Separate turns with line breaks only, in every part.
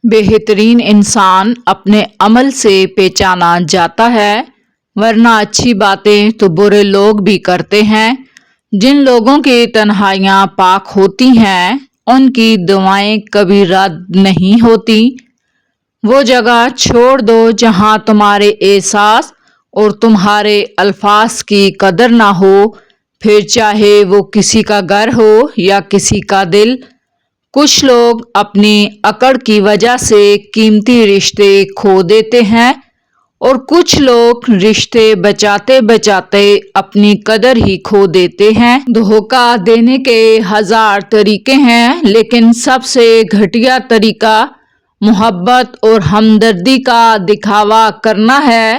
بہترین انسان اپنے عمل سے پہچانا جاتا ہے، ورنہ اچھی باتیں تو برے لوگ بھی کرتے ہیں۔ جن لوگوں کی تنہائیاں پاک ہوتی ہیں ان کی دعائیں کبھی رد نہیں ہوتی۔ وہ جگہ چھوڑ دو جہاں تمہارے احساس اور تمہارے الفاظ کی قدر نہ ہو، پھر چاہے وہ کسی کا گھر ہو یا کسی کا دل۔ کچھ لوگ اپنی اکڑ کی وجہ سے قیمتی رشتے کھو دیتے ہیں اور کچھ لوگ رشتے بچاتے بچاتے اپنی قدر ہی کھو دیتے ہیں۔ دھوکہ دینے کے ہزار طریقے ہیں، لیکن سب سے گھٹیا طریقہ محبت اور ہمدردی کا دکھاوا کرنا ہے۔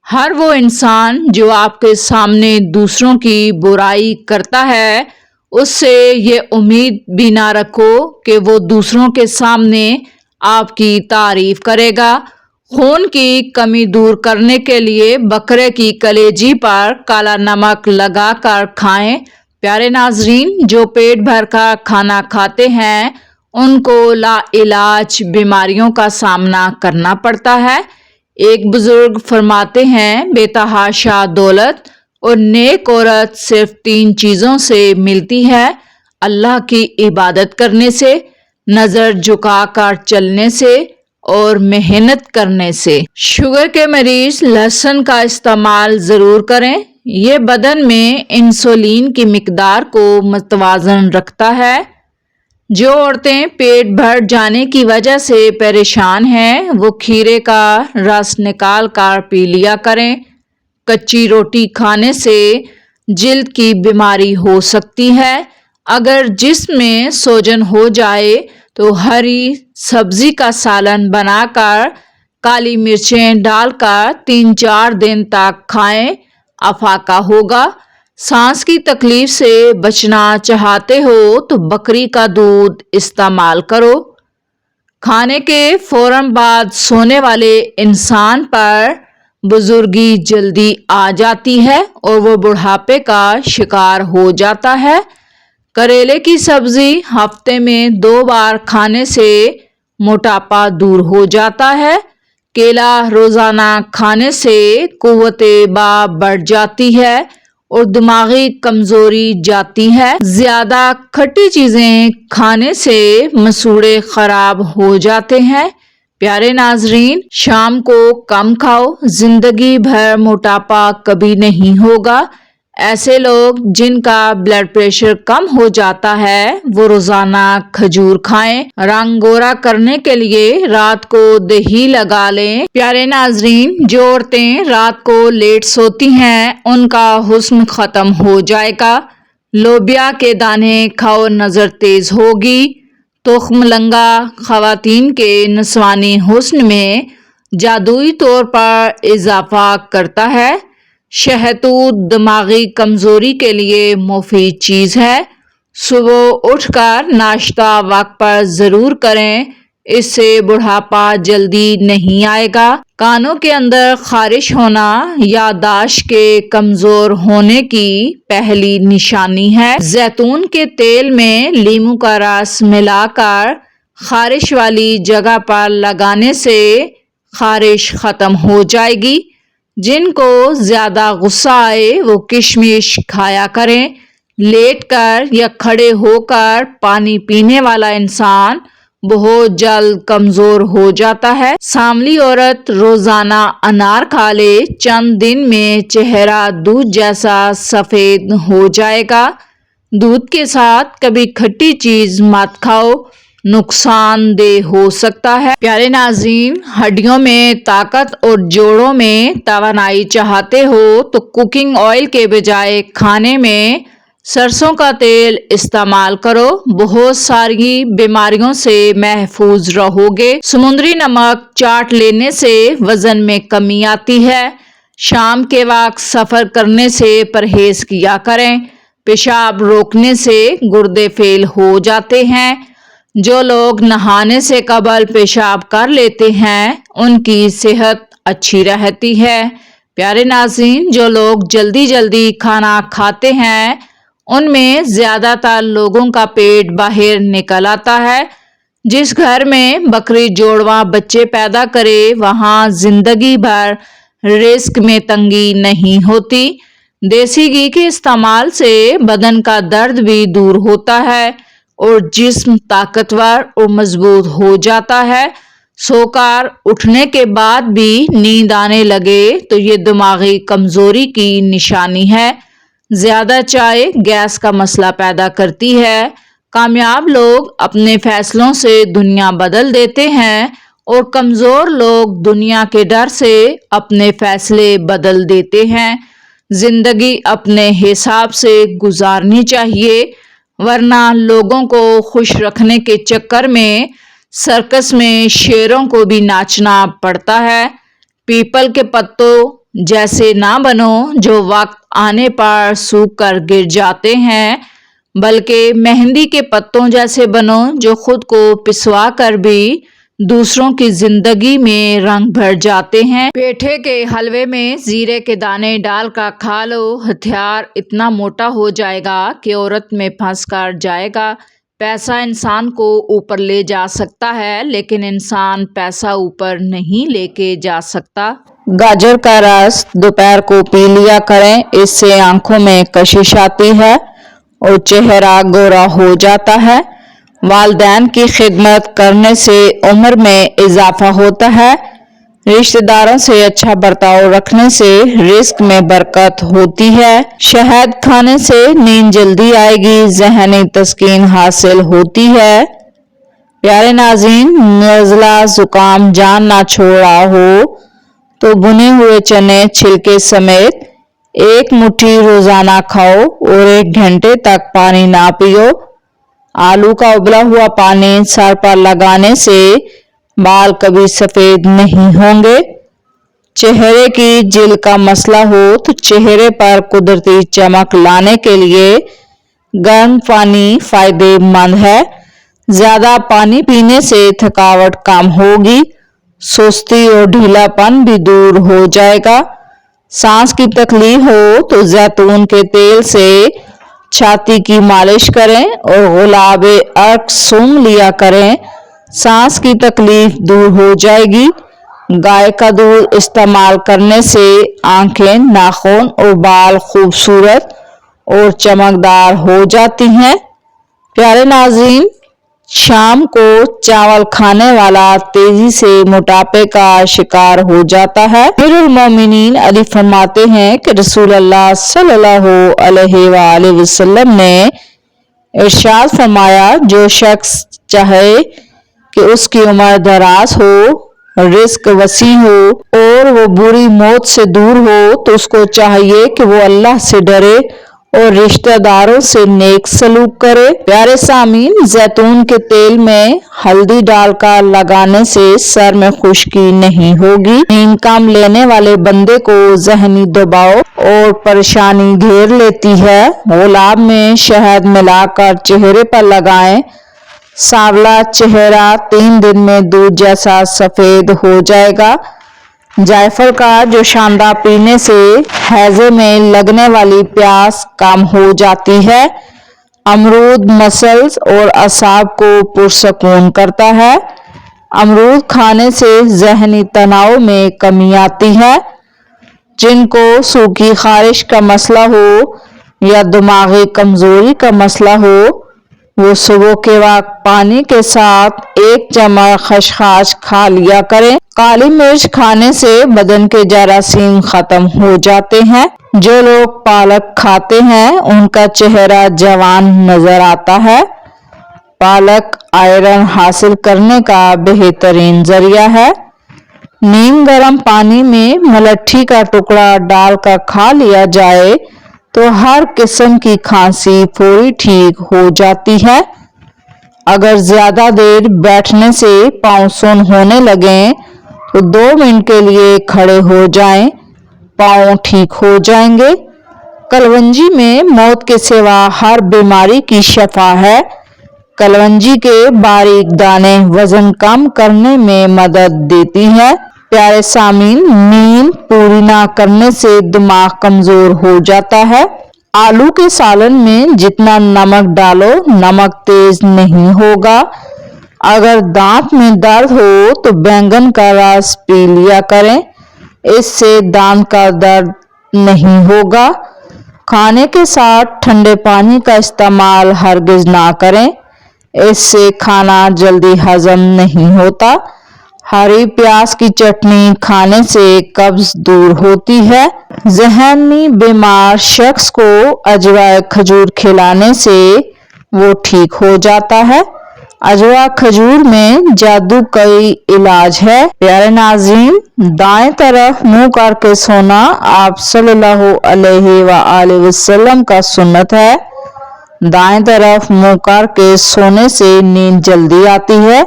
ہر وہ انسان جو آپ کے سامنے دوسروں کی برائی کرتا ہے، اس سے یہ امید بھی نہ رکھو کہ وہ دوسروں کے سامنے آپ کی تعریف کرے گا۔ خون کی کمی دور کرنے کے لیے بکرے کی کلیجی پر کالا نمک لگا کر کھائیں۔ پیارے ناظرین، جو پیٹ بھر کر کھانا کھاتے ہیں ان کو لا علاج بیماریوں کا سامنا کرنا پڑتا ہے۔ ایک بزرگ فرماتے ہیں، بے تحاشا دولت اور نیک عورت صرف 3 چیزوں سے ملتی ہے: اللہ کی عبادت کرنے سے، نظر جھکا کر چلنے سے اور محنت کرنے سے۔ شوگر کے مریض لہسن کا استعمال ضرور کریں، یہ بدن میں انسولین کی مقدار کو متوازن رکھتا ہے۔ جو عورتیں پیٹ بھر جانے کی وجہ سے پریشان ہیں وہ کھیرے کا رس نکال کر پی لیا کریں۔ کچی روٹی کھانے سے جلد کی بیماری ہو سکتی ہے۔ اگر جسم میں سوجن ہو جائے تو ہری سبزی کا سالن بنا کر کالی مرچیں ڈال کر 3-4 دن تک کھائیں، افاقہ ہوگا۔ سانس کی تکلیف سے بچنا چاہتے ہو تو بکری کا دودھ استعمال کرو۔ کھانے کے فوراً بعد سونے والے انسان پر بزرگی جلدی آ جاتی ہے اور وہ بڑھاپے کا شکار ہو جاتا ہے۔ کریلے کی سبزی ہفتے میں 2 بار کھانے سے موٹاپا دور ہو جاتا ہے۔ کیلا روزانہ کھانے سے قوت باہ بڑھ جاتی ہے اور دماغی کمزوری جاتی ہے۔ زیادہ کھٹی چیزیں کھانے سے مسوڑھے خراب ہو جاتے ہیں۔ پیارے ناظرین، شام کو کم کھاؤ، زندگی بھر موٹاپا کبھی نہیں ہوگا۔ ایسے لوگ جن کا بلڈ پریشر کم ہو جاتا ہے وہ روزانہ کھجور کھائیں۔ رنگ گورا کرنے کے لیے رات کو دہی لگا لیں۔ پیارے ناظرین، جو عورتیں رات کو لیٹ سوتی ہیں ان کا حسن ختم ہو جائے گا۔ لوبیا کے دانے کھاؤ، نظر تیز ہوگی۔ تخم لنگا خواتین کے نسوانی حسن میں جادوئی طور پر اضافہ کرتا ہے۔ شہتوت دماغی کمزوری کے لیے مفید چیز ہے۔ صبح اٹھ کر ناشتہ وقت پر ضرور کریں، اس سے بڑھاپا جلدی نہیں آئے گا۔ کانوں کے اندر خارش ہونا یادداشت کے کمزور ہونے کی پہلی نشانی ہے۔ زیتون کے تیل میں لیموں کا رس ملا کر خارش والی جگہ پر لگانے سے خارش ختم ہو جائے گی۔ جن کو زیادہ غصہ آئے وہ کشمش کھایا کریں۔ لیٹ کر یا کھڑے ہو کر پانی پینے والا انسان بہت جلد کمزور ہو جاتا ہے۔ سانولی عورت روزانہ انار کھا لے، چند دن میں چہرہ دودھ جیسا سفید ہو جائے گا۔ دودھ کے ساتھ کبھی کھٹی چیز مت کھاؤ، نقصان دہ ہو سکتا ہے۔ پیارے ناظرین، ہڈیوں میں طاقت اور جوڑوں میں توانائی چاہتے ہو تو کوکنگ آئل کے بجائے کھانے میں سرسوں کا تیل استعمال کرو، بہت ساری بیماریوں سے محفوظ رہو گے۔ سمندری نمک چاٹ لینے سے وزن میں کمی آتی ہے۔ شام کے وقت سفر کرنے سے پرہیز کیا کریں، پیشاب روکنے سے گردے فیل ہو جاتے ہیں۔ جو لوگ نہانے سے قبل پیشاب کر لیتے ہیں ان کی صحت اچھی رہتی ہے۔ پیارے ناظرین، جو لوگ جلدی جلدی کھانا کھاتے ہیں ان میں زیادہ تر لوگوں کا پیٹ باہر نکل آتا ہے۔ جس گھر میں بکری جوڑواں بچے پیدا کرے وہاں زندگی بھر رزق میں تنگی نہیں ہوتی۔ دیسی گھی کے استعمال سے بدن کا درد بھی دور ہوتا ہے اور جسم طاقتور اور مضبوط ہو جاتا ہے۔ سو کر اٹھنے کے بعد بھی نیند آنے لگے تو یہ دماغی کمزوری کی نشانی ہے۔ زیادہ چائے گیس کا مسئلہ پیدا کرتی ہے۔ کامیاب لوگ اپنے فیصلوں سے دنیا بدل دیتے ہیں اور کمزور لوگ دنیا کے ڈر سے اپنے فیصلے بدل دیتے ہیں۔ زندگی اپنے حساب سے گزارنی چاہیے، ورنہ لوگوں کو خوش رکھنے کے چکر میں سرکس میں شیروں کو بھی ناچنا پڑتا ہے۔ پیپل کے پتوں جیسے نہ بنو جو وقت آنے پر سوکھ کر گر جاتے ہیں، بلکہ مہندی کے پتوں جیسے بنو جو خود کو پسوا کر بھی دوسروں کی زندگی میں رنگ بھر جاتے ہیں۔ پیٹھے کے حلوے میں زیرے کے دانے ڈال کر کھا لو، ہتھیار اتنا موٹا ہو جائے گا کہ عورت میں پھنس کر جائے گا۔ پیسہ انسان کو اوپر لے جا سکتا ہے لیکن انسان پیسہ اوپر نہیں لے کے جا سکتا۔ گاجر کا رس دوپہر کو پی لیا کریں، اس سے آنکھوں میں کشش آتی ہے اور چہرہ گورا ہو جاتا ہے۔ والدین کی خدمت کرنے سے عمر میں اضافہ ہوتا ہے۔ رشتہ داروں سے اچھا برتاؤ رکھنے سے رزق میں برکت ہوتی ہے۔ شہد کھانے سے نیند جلدی آئے گی، ذہنی تسکین حاصل ہوتی ہے۔ پیارے ناظرین، نزلہ زکام جان نہ چھوڑا ہو تو بنے ہوئے چنے چھلکے سمیت 1 مٹھی روزانہ کھاؤ اور 1 گھنٹے تک پانی نہ پیو۔ آلو کا ابلا ہوا پانی سر پر لگانے سے بال کبھی سفید نہیں ہوں گے۔ چہرے کی جلد کا مسئلہ ہو تو چہرے پر قدرتی چمک لانے کے لیے گرم پانی فائدہ مند ہے۔ زیادہ پانی پینے سے تھکاوٹ کم ہوگی، سستی اور ڈھیلا پن بھی دور ہو جائے گا۔ سانس کی تکلیف ہو تو زیتون کے تیل سے چھاتی کی مالش کریں اور گلاب ارک سونگھ لیا کریں، سانس کی تکلیف دور ہو جائے گی۔ گائے کا دودھ استعمال کرنے سے آنکھیں، ناخن اور بال خوبصورت اور چمکدار ہو جاتی ہیں۔ پیارے ناظرین، شام کو چاول کھانے والا تیزی سے موٹاپے کا شکار ہو جاتا ہے۔ امیر المومنین علی فرماتے ہیں کہ رسول اللہ صلی اللہ علیہ وآلہ وسلم نے ارشاد فرمایا، جو شخص چاہے کہ اس کی عمر دراز ہو، رزق وسیع ہو اور وہ بری موت سے دور ہو تو اس کو چاہیے کہ وہ اللہ سے ڈرے اور رشتہ داروں سے نیک سلوک کرے۔ پیارے سامعین، زیتون کے تیل میں ہلدی ڈال کر لگانے سے سر میں خشکی نہیں ہوگی۔ نیند کم لینے والے بندے کو ذہنی دباؤ اور پریشانی گھیر لیتی ہے۔ گلاب میں شہد ملا کر چہرے پر لگائیں، سانولا چہرہ 3 دن میں دودھ جیسا سفید ہو جائے گا۔ جائفل کا جو شاندار پینے سے ہیضے میں لگنے والی پیاس کم ہو جاتی ہے۔ امرود مسلز اور اعصاب کو پرسکون کرتا ہے۔ امرود کھانے سے ذہنی تناؤ میں کمی آتی ہے۔ جن کو سوکھی خارش کا مسئلہ ہو یا دماغی کمزوری کا مسئلہ ہو، وہ صبح کے وقت پانی کے ساتھ 1 چمچ خسخاس کھا لیا کریں۔ کالی مرچ کھانے سے بدن کے جراثیم ختم ہو جاتے ہیں۔ جو لوگ پالک کھاتے ہیں ان کا چہرہ جوان نظر آتا ہے۔ پالک آئرن حاصل کرنے کا بہترین ذریعہ ہے۔ نیم گرم پانی میں ملٹھی کا ٹکڑا ڈال کر کھا لیا جائے تو ہر قسم کی کھانسی فوری ٹھیک ہو جاتی ہے۔ اگر زیادہ دیر بیٹھنے سے پاؤں سن ہونے لگیں تو 2 منٹ کے لیے کھڑے ہو جائیں، پاؤں ٹھیک ہو جائیں گے۔ کلونجی میں موت کے سوا ہر بیماری کی شفا ہے۔ کلونجی کے باریک دانے وزن کم کرنے میں مدد دیتی ہیں۔ پیارے سامعین، نیند پوری نہ کرنے سے دماغ کمزور ہو جاتا ہے۔ آلو کے سالن میں جتنا نمک ڈالو نمک تیز نہیں ہوگا۔ اگر دانت میں درد ہو تو بینگن کا رس پی لیا کریں، اس سے دانت کا درد نہیں ہوگا۔ کھانے کے ساتھ ٹھنڈے پانی کا استعمال ہرگز نہ کریں، اس سے کھانا جلدی ہضم نہیں ہوتا۔ ہری پیاز کی چٹنی کھانے سے قبض دور ہوتی ہے۔ ذہنی بیمار شخص کو عجوہ کھجور کھلانے سے وہ ٹھیک ہو جاتا ہے۔ عجوہ کھجور میں جادو کا علاج ہے۔ پیارے ناظرین، دائیں طرف منہ کر کے سونا آپ صلی اللہ علیہ وآلہ وسلم کا سنت ہے۔ دائیں طرف منہ کر کے سونے سے نیند جلدی آتی ہے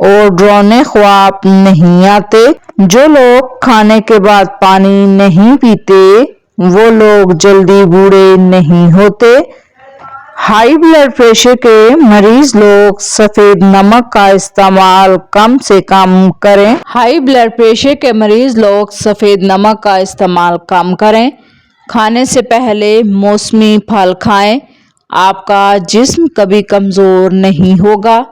اور ڈراؤنے خواب نہیں آتے۔ جو لوگ کھانے کے بعد پانی نہیں پیتے وہ لوگ جلدی بوڑھے نہیں ہوتے۔ ہائی بلڈ پریشر کے مریض لوگ سفید نمک کا استعمال کم سے کم کریں۔ ہائی بلڈ پریشر کے مریض لوگ سفید نمک کا استعمال کم کریں۔ کھانے سے پہلے موسمی پھل کھائیں، آپ کا جسم کبھی کمزور نہیں ہوگا۔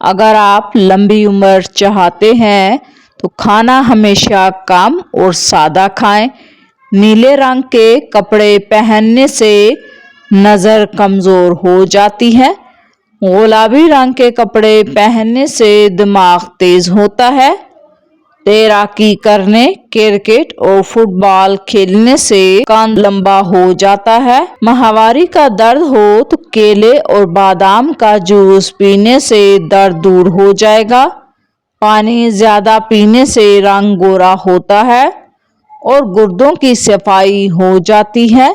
اگر آپ لمبی عمر چاہتے ہیں تو کھانا ہمیشہ کم اور سادہ کھائیں۔ نیلے رنگ کے کپڑے پہننے سے نظر کمزور ہو جاتی ہے۔ گلابی رنگ کے کپڑے پہننے سے دماغ تیز ہوتا ہے۔ تیراکی کرنے، کرکٹ اور فٹ بال کھیلنے سے کان لمبا ہو جاتا ہے۔ ماہواری کا درد ہو تو کیلے اور بادام کا جوس پینے سے درد دور ہو جائے گا۔ پانی زیادہ پینے سے رنگ گورا ہوتا ہے اور گردوں کی صفائی ہو جاتی ہے۔